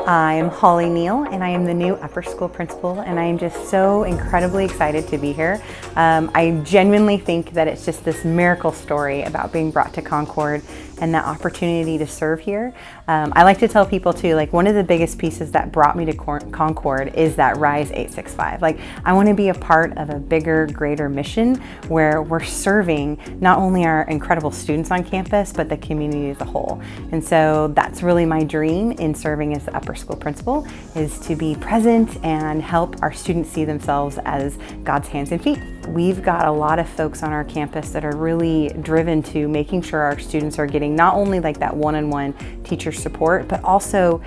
I'm Holly Neill, and I am the new upper school principal, and I am just so incredibly excited to be here. I genuinely think that it's just this miracle story about being brought to Concord and that opportunity to serve here. I like to tell people too, like one of the biggest pieces that brought me to Concord is that Rise 865. Like I want to be a part of a bigger, greater mission where we're serving not only our incredible students on campus, but the community as a whole. And so that's really my dream in serving as the upper school principal, is to be present and help our students see themselves as God's hands and feet. We've got a lot of folks on our campus that are really driven to making sure our students are getting not only like that one-on-one teacher support, but also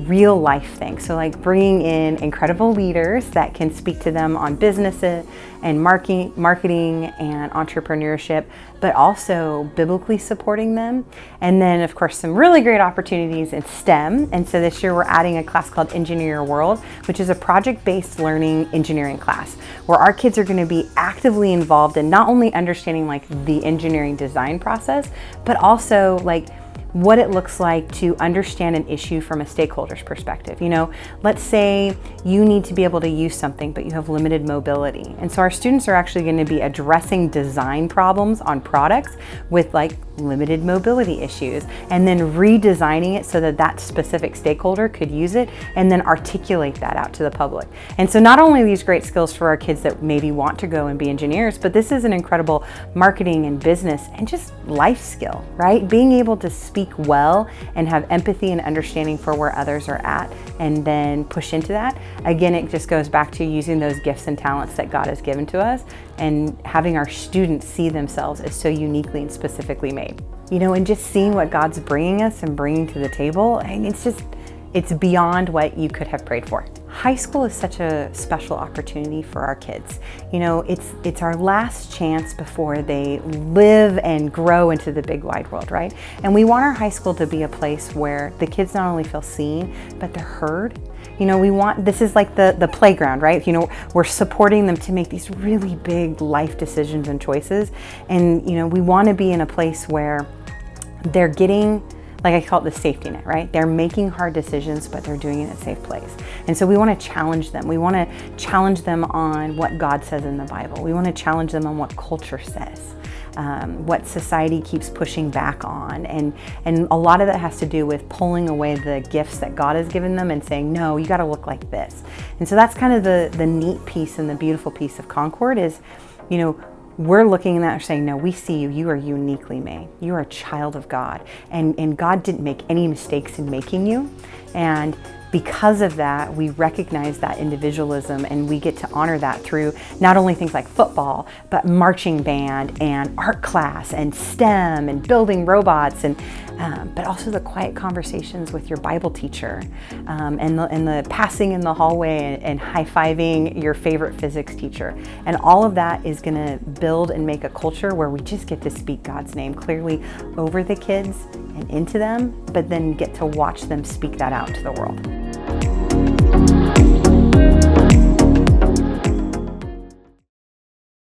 real life things. So like bringing in incredible leaders that can speak to them on business and marketing and entrepreneurship, but also biblically supporting them. And then of course, some really great opportunities in STEM. And so this year we're adding a class called Engineer Your World, which is a project-based learning engineering class where our kids are going to be actively involved in not only understanding like the engineering design process, but also like what it looks like to understand an issue from a stakeholder's perspective. You know, let's say you need to be able to use something, but you have limited mobility. And so our students are actually going to be addressing design problems on products with like limited mobility issues, and then redesigning it so that that specific stakeholder could use it and then articulate that out to the public. And so not only these great skills for our kids that maybe want to go and be engineers, but this is an incredible marketing and business and just life skill, right? Being able to speak well and have empathy and understanding for where others are at and then push into that. Again, it just goes back to using those gifts and talents that God has given to us and having our students see themselves as so uniquely and specifically made. You know, and just seeing what God's bringing us and bringing to the table, and it's beyond what you could have prayed for. High school is such a special opportunity for our kids. You know, it's our last chance before they live and grow into the big wide world, right? And we want our high school to be a place where the kids not only feel seen, but they're heard. You know, this is like the playground, right? You know, we're supporting them to make these really big life decisions and choices. And, you know, we want to be in a place where they're getting, like I call it the safety net, right? They're making hard decisions, but they're doing it in a safe place. And so we want to challenge them. We want to challenge them on what God says in the Bible. We want to challenge them on what culture says. What society keeps pushing back on. And a lot of that has to do with pulling away the gifts that God has given them and saying, no, you got to look like this. And so that's kind of the neat piece and the beautiful piece of Concord is, you know, we're looking at that and saying, no, we see you. You are uniquely made. You are a child of God. And God didn't make any mistakes in making you. And because of that, we recognize that individualism and we get to honor that through not only things like football, but marching band and art class and STEM and building robots, and but also the quiet conversations with your Bible teacher and the passing in the hallway and high-fiving your favorite physics teacher. And all of that is going to build and make a culture where we just get to speak God's name clearly over the kids and into them, but then get to watch them speak that out to the world.